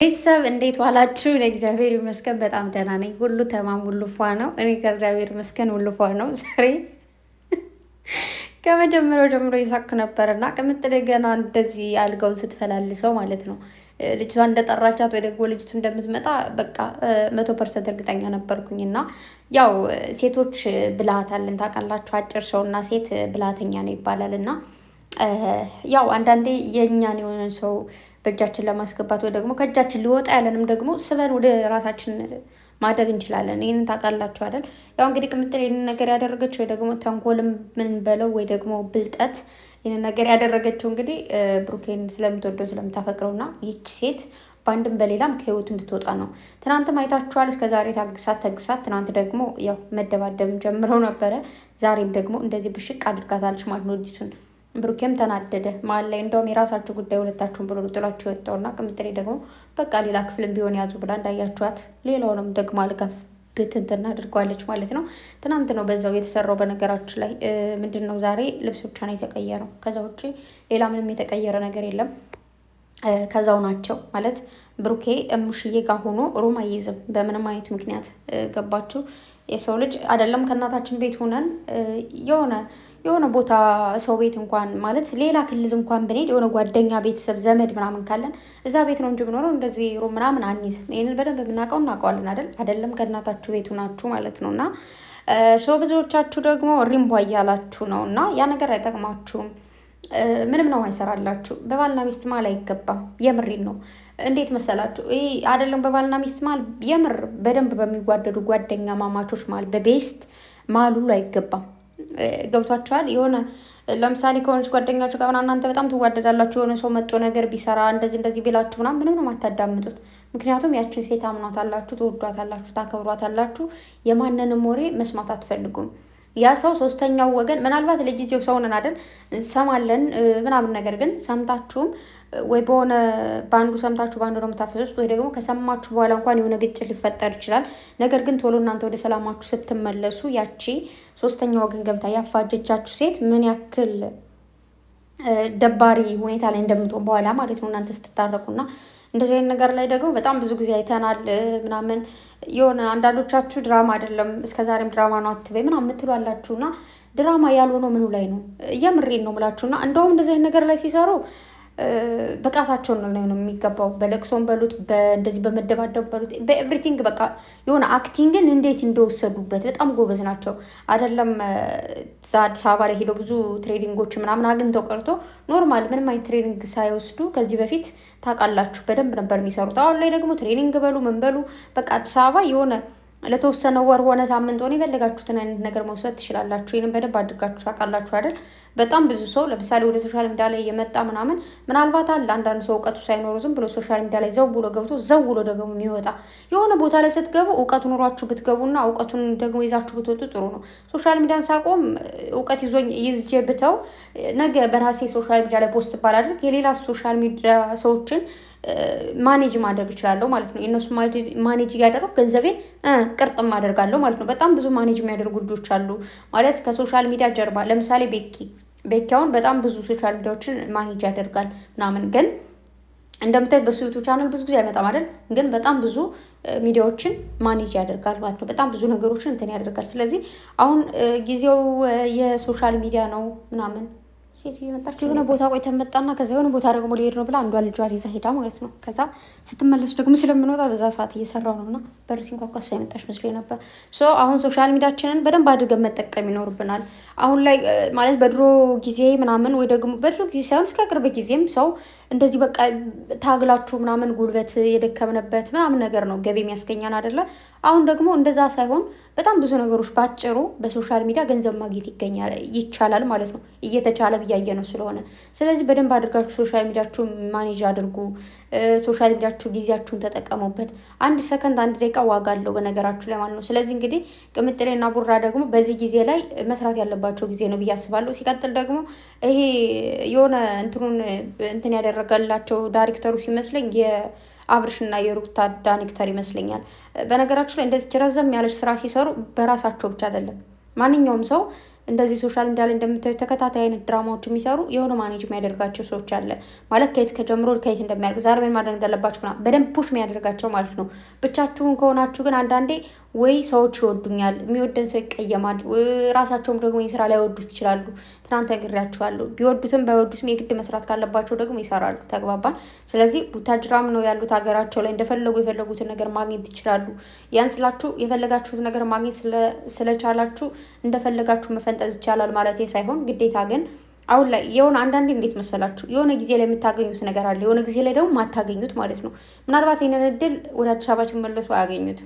ቤተሰብ እንዴት ዋላችሁ? ለእግዚአብሔር ይመስገን በጣም ደህና ነኝ። ሁሉ ተማም፣ ሁሉ ፏ ነው። እኔ ከእግዚአብሔር ይመስገን ሁሉ ፏ ነው። ዛሬ ከመጀመሪያው ጀምሮ ይሳቅ ነበርና ቅምጥሌ ገና እንደዚህ አልጋውን ስትፈላልሰው ማለት ነው ልጅቷ እንደጠራቻት ወይ ደግሞ ልጅቱ እንደምትመጣ በቃ 100% እርግጠኛ ነበርኩኝ። እና ያው ሴቶች ብልሃት አለን ታውቃላችሁ። አጭር ሰውና ሴት ብልሃተኛ ነው ይባላል። እና ያው አንዳንዴ የእኛን የሆነ ሰው በእጃችን ለማስገባት ወይ ደግሞ ከእጃችን ሊወጣ ያለንም ደግሞ ስበን ወደ ራሳችን ማድረግ እንችላለን። ይህንን ታውቃላችሁ አይደል? ያው እንግዲህ ቅምጥል ይህንን ነገር ያደረገችው ወይ ደግሞ ተንኮልም ምን በለው ወይ ደግሞ ብልጠት ይህንን ነገር ያደረገችው እንግዲህ ብሩኬን ስለምትወደው ስለምታፈቅረውና ይህች ሴት በአንድም በሌላም ከህይወቱ እንድትወጣ ነው። ትናንትም አይታችኋል። እስከዛሬ ታግሳት ትናንት ደግሞ ያው መደባደብን ጀምረው ነበረ። ዛሬም ደግሞ እንደዚህ ብሽቅ አድርጋታለች ማለት ነው ልጅቱን። ብሩኬም ተናደደ መሀል ላይ እንደውም የራሳችሁ ጉዳይ ሁለታችሁን ብሎ ጥሏቸው የወጣውና ቅምጥሌ ደግሞ በቃ ሌላ ክፍልም ቢሆን ያዙ ብላ እንዳያችኋት ሌላውንም ደግሞ አልጋፍ ብትንትና አድርጓለች ማለት ነው። ትናንት ነው በዛው የተሰራው። በነገራችን ላይ ምንድን ነው ዛሬ ልብስ ብቻ ነው የተቀየረው። ከዛ ውጭ ሌላ ምንም የተቀየረ ነገር የለም። ከዛው ናቸው ማለት ብሩኬ እሙሽዬ ጋር ሆኖ ሩም አይይዝም በምንም አይነት ምክንያት። ገባችሁ? የሰው ልጅ አይደለም ከእናታችን ቤት ሆነን የሆነ ቦታ ሰው ቤት እንኳን ማለት ሌላ ክልል እንኳን ብንሄድ የሆነ ጓደኛ ቤተሰብ ዘመድ ምናምን ካለን እዛ ቤት ነው እንጂ ብኖረው እንደዚህ ሩም ምናምን አንይዝም። ይህንን በደንብ የምናውቀው እናውቀዋለን አይደለም ከእናታችሁ ቤት ሆናችሁ ማለት ነው። እና ሰው ብዙዎቻችሁ ደግሞ ሪምቧ እያላችሁ ነው እና ያ ነገር አይጠቅማችሁም። ምንም ነው አይሰራላችሁ። በባልና ሚስት ማል አይገባም። የምሬን ነው። እንዴት መሰላችሁ? ይሄ አይደለም በባልና ሚስት ማል የምር በደንብ በሚጓደዱ ጓደኛ ማማቾች ማል በቤስት ማሉ አይገባም። ገብቷችኋል? የሆነ ለምሳሌ ከሆነች ጓደኛችሁ ጋር እናንተ በጣም ትዋደዳላችሁ። የሆነ ሰው መጥቶ ነገር ቢሰራ እንደዚህ ቢላችሁ ምናምን ምንም ነው የማታዳምጡት። ምክንያቱም ያችን ሴት አምኗታላችሁ፣ ትወዷታላችሁ፣ ታከብሯታላችሁ። የማንንም ወሬ መስማት አትፈልጉም። ያ ሰው ሶስተኛው ወገን ምናልባት ለጊዜው ሰውንን አይደል እንሰማለን ምናምን፣ ነገር ግን ሰምታችሁም ወይ በሆነ በአንዱ ሰምታችሁ በአንዱ ነው የምታፈሱት፣ ወይ ደግሞ ከሰማችሁ በኋላ እንኳን የሆነ ግጭት ሊፈጠር ይችላል። ነገር ግን ቶሎ እናንተ ወደ ሰላማችሁ ስትመለሱ ያቺ ሶስተኛ ወገን ገብታ ያፋጀቻችሁ ሴት ምን ያክል ደባሪ ሁኔታ ላይ እንደምትሆን በኋላ ማለት ነው እናንተ ስትታረቁና እንደዚህ አይነት ነገር ላይ ደግሞ በጣም ብዙ ጊዜ አይተናል ምናምን። የሆነ አንዳንዶቻችሁ ድራማ አይደለም እስከዛሬም ድራማ ነው አትበይ ምናምን የምትሉ አላችሁና ድራማ ያልሆነው ምኑ ላይ ነው? የምሬን ነው የምላችሁና እንደውም እንደዚህ አይነት ነገር ላይ ሲሰሩ ብቃታቸውን ነው የሚገባው። በለቅሶን በሉት እንደዚህ በመደባደብ በሉት በኤቭሪቲንግ በቃ የሆነ አክቲንግን እንዴት እንደወሰዱበት በጣም ጎበዝ ናቸው። አይደለም አዲስ አበባ ላይ ሄደው ብዙ ትሬኒንጎች ምናምን አግኝተው ቀርቶ ኖርማል ምንም አይነት ትሬኒንግ ሳይወስዱ ከዚህ በፊት ታውቃላችሁ በደንብ ነበር የሚሰሩት። አሁን ላይ ደግሞ ትሬኒንግ በሉ ምን በሉ በቃ አዲስ አበባ የሆነ ለተወሰነ ወር ሆነ ሳምንት ሆነ የፈለጋችሁትን አይነት ነገር መውሰድ ትችላላችሁ። ይህንም በደንብ አድርጋችሁ ታውቃላችሁ አይደል? በጣም ብዙ ሰው ለምሳሌ ወደ ሶሻል ሚዲያ ላይ የመጣ ምናምን ምናልባት አለ አንዳንድ ሰው እውቀቱ ሳይኖሩ ዝም ብሎ ሶሻል ሚዲያ ላይ ዘው ብሎ ገብቶ ዘው ብሎ ደግሞ የሚወጣ የሆነ ቦታ ላይ ስትገቡ እውቀቱ ኑሯችሁ ብትገቡና እውቀቱን ደግሞ ይዛችሁ ብትወጡ ጥሩ ነው። ሶሻል ሚዲያን ሳቆም እውቀት ይዤ ብተው ነገ በራሴ ሶሻል ሚዲያ ላይ ፖስት ባላደርግ የሌላ ሶሻል ሚዲያ ሰዎችን ማኔጅ ማድረግ እችላለሁ ማለት ነው። የእነሱ ማኔጅ እያደረጉ ገንዘቤን ቅርጥም አደርጋለሁ ማለት ነው። በጣም ብዙ ማኔጅ የሚያደርጉ ልጆች አሉ ማለት ከሶሻል ሚዲያ ጀርባ። ለምሳሌ ቤኪያውን በጣም ብዙ ሶሻል ሚዲያዎችን ማኔጅ ያደርጋል ምናምን፣ ግን እንደምታዩት በሱ ዩቱብ ቻናል ብዙ ጊዜ አይመጣም አይደል? ግን በጣም ብዙ ሚዲያዎችን ማኔጅ ያደርጋል ማለት ነው። በጣም ብዙ ነገሮችን እንትን ያደርጋል። ስለዚህ አሁን ጊዜው የሶሻል ሚዲያ ነው ምናምን። ሴት እየመጣች የሆነ ቦታ ቆይተን መጣና ከዛ የሆነ ቦታ ደግሞ ሊሄድ ነው ብላ አንዷ ልጇን ይዛ ሄዳ ማለት ነው። ከዛ ስትመለስ ደግሞ ስለምንወጣ በዛ ሰዓት እየሰራው ነው እና በር ሲንኳኳ እሷ የመጣች መስሎኝ ነበር። አሁን ሶሻል ሚዲያችንን በደንብ አድርገን መጠቀም ይኖርብናል። አሁን ላይ ማለት በድሮ ጊዜ ምናምን ወይ ደግሞ በድሮ ጊዜ ሳይሆን እስከ ቅርብ ጊዜም ሰው እንደዚህ በቃ ታግላችሁ ምናምን ጉልበት የደከምንበት ምናምን ነገር ነው ገቢ የሚያስገኛን አይደለ? አሁን ደግሞ እንደዛ ሳይሆን በጣም ብዙ ነገሮች ባጭሩ በሶሻል ሚዲያ ገንዘብ ማግኘት ይቻላል ማለት ነው። እየተቻለ ብያየ ነው ስለሆነ። ስለዚህ በደንብ አድርጋችሁ ሶሻል ሚዲያችሁ ማኔጅ አድርጉ። ሶሻል ሚዲያችሁ ጊዜያችሁን ተጠቀሙበት። 1 ሰከንድ 1 ደቂቃ ዋጋ አለው በነገራችሁ ላይ ማለት ነው። ስለዚህ እንግዲህ ቅምጥሌና ቡራ ደግሞ በዚህ ጊዜ ላይ መስራት ያለባቸው ጊዜ ነው ብዬ አስባለሁ። ሲቀጥል ደግሞ ይሄ የሆነ እንትን ያደረገላቸው ዳይሬክተሩ ሲመስለኝ የአብርሽና የሩታ ዳይሬክተር ይመስለኛል። በነገራችሁ ላይ እንደዚህ ረዘም ያለች ስራ ሲሰሩ በራሳቸው ብቻ አይደለም ማንኛውም ሰው እንደዚህ ሶሻል ሚዲያ ላይ እንደምታዩ ተከታታይ አይነት ድራማዎች የሚሰሩ የሆነ ማኔጅ የሚያደርጋቸው ሰዎች አለ ማለት ከየት ከጀምሮ ከየት እንደሚያደርግ ዛሬ ምን ማድረግ እንዳለባቸው በደንብ ፑሽ የሚያደርጋቸው ማለት ነው። ብቻችሁን ከሆናችሁ ግን አንዳንዴ ወይ ሰዎች ይወዱኛል፣ የሚወደን ሰው ይቀየማል፣ ራሳቸውም ደግሞ የስራ ላይ ወዱት ይችላሉ። ትናንት ነግሬያችኋለሁ። ቢወዱትም ባይወዱትም የግድ መስራት ካለባቸው ደግሞ ይሰራሉ። ተግባባን። ስለዚህ ቡታጅራም ነው ያሉት ሀገራቸው ላይ እንደፈለጉ የፈለጉትን ነገር ማግኘት ይችላሉ። ያን ስላችሁ የፈለጋችሁት ነገር ማግኘት ስለቻላችሁ እንደፈለጋችሁ መፈንጠዝ ይቻላል ማለት ሳይሆን ግዴታ ግን አሁን ላይ የሆነ አንዳንዴ እንዴት መሰላችሁ የሆነ ጊዜ ላይ የምታገኙት ነገር አለ፣ የሆነ ጊዜ ላይ ደግሞ ማታገኙት ማለት ነው። ምናልባት ይህንን እድል ወደ አዲስ አበባ ሲመለሱ አያገኙት።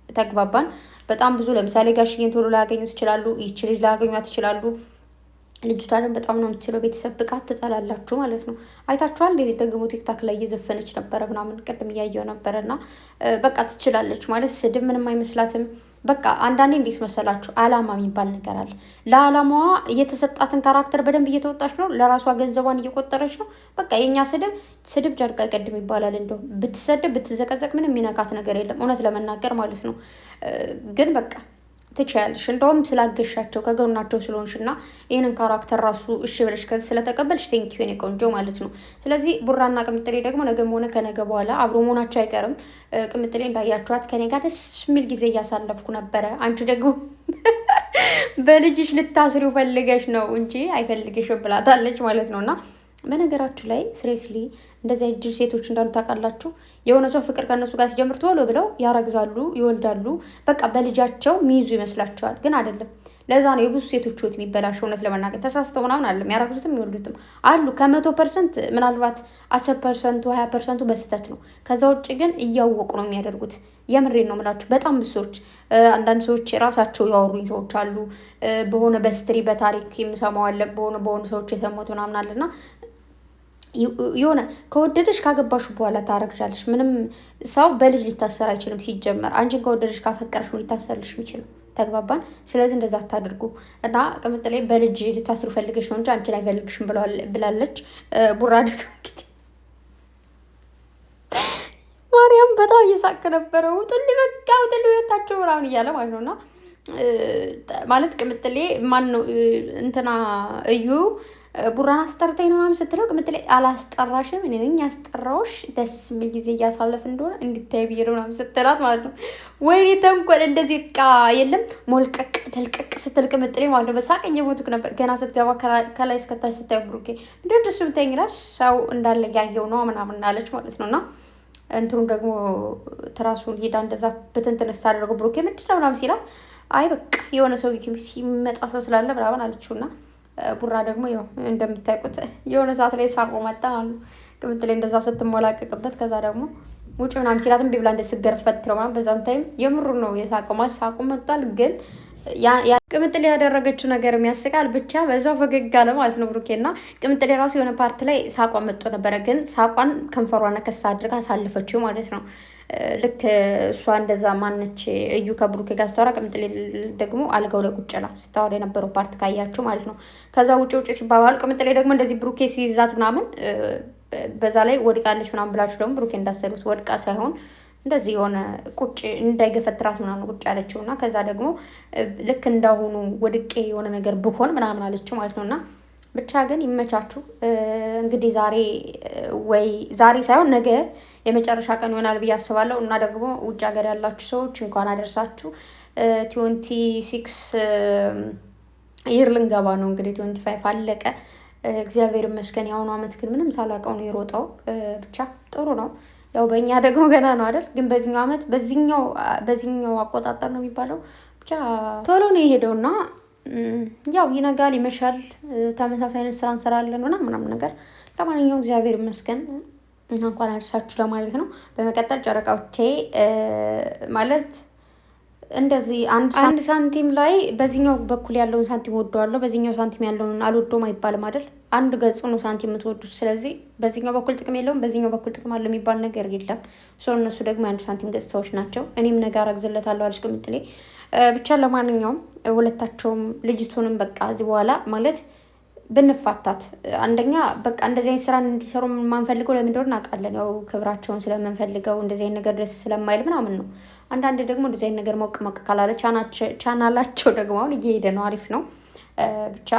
ተግባባን። በጣም ብዙ ለምሳሌ ጋሽዬን ቶሎ ላያገኙት ይችላሉ። ይቺ ልጅ ላያገኟት ይችላሉ። ልጅቷ ደግሞ በጣም ነው የምትችለው። ቤተሰብ ብቃት ትጠላላችሁ ማለት ነው። አይታችኋል። ደግሞ ቲክታክ ላይ እየዘፈነች ነበረ ምናምን ቅድም እያየው ነበረ እና በቃ ትችላለች ማለት ስድብ ምንም አይመስላትም። በቃ አንዳንዴ እንዴት መሰላችሁ አላማ የሚባል ነገር አለ። ለአላማዋ እየተሰጣትን ካራክተር በደንብ እየተወጣች ነው። ለራሷ ገንዘቧን እየቆጠረች ነው። በቃ የእኛ ስድብ ጨርቅ አይቀድም ይባላል። እንደው ብትሰድብ ብትዘቀዘቅ ምንም የሚነካት ነገር የለም እውነት ለመናገር ማለት ነው። ግን በቃ ትችያለሽ። እንደውም ስላገሻቸው ከጎናቸው ስለሆንሽ እና ይህንን ካራክተር ራሱ እሺ ብለሽ ስለተቀበልሽ ቴንኪው የኔ ቆንጆ ማለት ነው። ስለዚህ ቡራና ቅምጥሌ ደግሞ ነገም ሆነ ከነገ በኋላ አብሮ መሆናቸው አይቀርም። ቅምጥሌ እንዳያችኋት ከኔ ጋር ደስ የሚል ጊዜ እያሳለፍኩ ነበረ፣ አንቺ ደግሞ በልጅሽ ልታስሪው ፈልገሽ ነው እንጂ አይፈልግሽም ብላታለች ማለት ነው። እና በነገራችሁ ላይ ስሬስሊ እንደዚህ እጅል ሴቶች እንዳሉ ታውቃላችሁ። የሆነ ሰው ፍቅር ከእነሱ ጋር ሲጀምር ቶሎ ብለው ያረግዛሉ፣ ይወልዳሉ። በቃ በልጃቸው ሚይዙ ይመስላቸዋል፣ ግን አይደለም። ለዛ ነው የብዙ ሴቶች ህይወት የሚበላሸው። እውነት ለመናገር ተሳስተው ምናምን አለም ያረግዙትም ይወልዱትም አሉ። ከ100% ምናልባት 10%፣ 20% በስህተት ነው። ከዛ ውጭ ግን እያወቁ ነው የሚያደርጉት። የምሬን ነው የምላችሁ። በጣም ብዙ ሰዎች አንዳንድ ሰዎች ራሳቸው ያወሩኝ ሰዎች አሉ። በሆነ በስትሪ በታሪክ የምሰማው አለ፣ በሆኑ ሰዎች የሰማሁት ምናምን አለና የሆነ ከወደደሽ ካገባሹ በኋላ ታረግዣለሽ። ምንም ሰው በልጅ ሊታሰር አይችልም ሲጀመር። አንቺን ከወደደሽ ካፈቀረሽ ነው ሊታሰርልሽ የሚችለው። ተግባባን። ስለዚህ እንደዛ አታድርጉ እና ቅምጥሌ በልጅ ልታስሩ ፈልገሽ ነው እንጂ አንቺን አይፈልግሽም ብላለች። ቡራ ደግሞ እንግዲህ ማርያም በጣም እየሳቅ ነበረ። ውጡልኝ በቃ ውጡልኝ ሁለታቸው ምናምን እያለ ማለት ነው። እና ማለት ቅምጥሌ ማን ነው እንትና እዩ ቡራን አስጠርተኝ ነው ምናምን ስትለው ቅምጥሌ አላስጠራሽም እኔ ነኝ ያስጠራሁሽ፣ ደስ የሚል ጊዜ እያሳለፍ እንደሆነ እንድታይ ብዬ ነው ምናምን ስትላት ማለት ነው። ወይኔ ተንኮል እንደዚህ ቃ የለም ሞልቀቅ ተልቀቅ ስትል ቅምጥሌ ማለት ነው። በሳቅ እየሞትኩ ነበር። ገና ስትገባ ከላይ እስከታች ስታይ ብሩኬ ምንድን ደስ ብታኝ ይላል ሰው እንዳለ ያየው ነው ምናምን አለች ማለት ነው። እና እንትኑ ደግሞ ትራሱን ሄዳ እንደዛ በትንትን ስታደርገው ብሩኬ ምንድን ነው ምናምን ሲላት አይ በቃ የሆነ ሰው ሲመጣ ሰው ስላለ ምናምን አለችውና ቡራ ደግሞ ያው እንደምታውቁት የሆነ ሰዓት ላይ ሳቆ መጣ አሉ። ቅምጥሌ እንደዛ ስትሞላቀቅበት ከዛ ደግሞ ውጭ ምናምን ሲላትም ቢብላ እንደ ስገርፈት ነው ማለት በዛን ታይም የምሩ ነው የሳቀው ማለት ሳቁ መጣል። ግን ቅምጥሌ ያደረገችው ነገር የሚያስቃል። ብቻ በዛው ፈገግ አለ ማለት ነው ብሩኬና ቅምጥሌ ራሱ የሆነ ፓርት ላይ ሳቋን መጥቶ ነበረ። ግን ሳቋን ከንፈሯን ነከሳ አድርጋ አሳልፈችው ማለት ነው። ልክ እሷ እንደዛ ማነች እዩ ከብሩኬ ጋር ስታወራ ቅምጥሌ ደግሞ አልጋው ላይ ቁጭ ብላ ስታወራ የነበረው ፓርት ካያችሁ ማለት ነው። ከዛ ውጭ ሲባባሉ ቅምጥሌ ደግሞ እንደዚህ ብሩኬ ሲይዛት ምናምን በዛ ላይ ወድቃለች ምናምን ብላችሁ ደግሞ ብሩኬ እንዳሰሉት ወድቃ ሳይሆን እንደዚህ የሆነ ቁጭ እንዳይገፈትራት ምናምን ቁጭ ያለችው እና ከዛ ደግሞ ልክ እንዳሁኑ ወድቄ የሆነ ነገር ብሆን ምናምን አለችው ማለት ነው። እና ብቻ ግን ይመቻችሁ። እንግዲህ ዛሬ ሳይሆን ነገ የመጨረሻ ቀን ይሆናል ብዬ አስባለሁ። እና ደግሞ ውጭ ሀገር ያላችሁ ሰዎች እንኳን አደርሳችሁ። 26 ይር ልንገባ ነው እንግዲህ 25 አለቀ። እግዚአብሔር ይመስገን። የአሁኑ አመት ግን ምንም ሳላውቀው ነው የሮጠው። ብቻ ጥሩ ነው። ያው በእኛ ደግሞ ገና ነው አይደል? ግን በዚህኛው አመት በዚህኛው አቆጣጠር ነው የሚባለው። ብቻ ቶሎ ነው የሄደውና ያው ይነጋል ይመሻል፣ ተመሳሳይ አይነት ስራ እንሰራለን ምናምን ነገር። ለማንኛውም እግዚአብሔር ይመስገን እንኳን አደረሳችሁ ለማለት ነው። በመቀጠል ጨረቃዎቼ ማለት እንደዚህ አንድ ሳንቲም ላይ በዚህኛው በኩል ያለውን ሳንቲም ወደዋለሁ፣ በዚህኛው ሳንቲም ያለውን አልወደውም አይባልም አይደል? አንድ ገጹ ነው ሳንቲም የምትወዱት። ስለዚህ በዚህኛው በኩል ጥቅም የለውም፣ በዚህኛው በኩል ጥቅም አለው የሚባል ነገር የለም። እነሱ ደግሞ የአንድ ሳንቲም ገጽታዎች ናቸው። እኔም ነገ አረግዝለታለሁ አለች ቅምጥሌ። ብቻ ለማንኛውም ሁለታቸውም ልጅቱንም በቃ እዚህ በኋላ ማለት ብንፋታት አንደኛ በቃ እንደዚህ አይነት ስራ እንዲሰሩ የማንፈልገው ለምን እንደሆነ እናውቃለን። ያው ክብራቸውን ስለምንፈልገው እንደዚህ አይነት ነገር ደስ ስለማይል ምናምን ነው። አንዳንድ ደግሞ እንደዚህ አይነት ነገር ሞቅ ሞቅ ካላለ ቻናላቸው ደግሞ አሁን እየሄደ ነው፣ አሪፍ ነው። ብቻ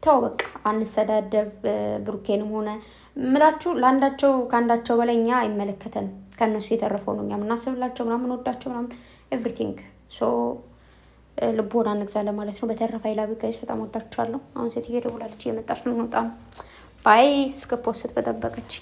ተው በቃ አንሰዳደብ። ብሩኬንም ሆነ ምላችሁ ለአንዳቸው ከአንዳቸው በላይ እኛ አይመለከተንም። ከእነሱ የተረፈው ነው እኛ የምናስብላቸው ምናምን ወዳቸው ምናምን ኤቭሪቲንግ። ሶ ልቦና እንግዛ ለማለት ነው። በተረፈ አይላቢ ጋይስ በጣም ወዳችኋለሁ። አሁን ሴትዮ ደውላለች እየመጣች ነው። እንውጣ ባይ እስከ ፖስት በጠበቀች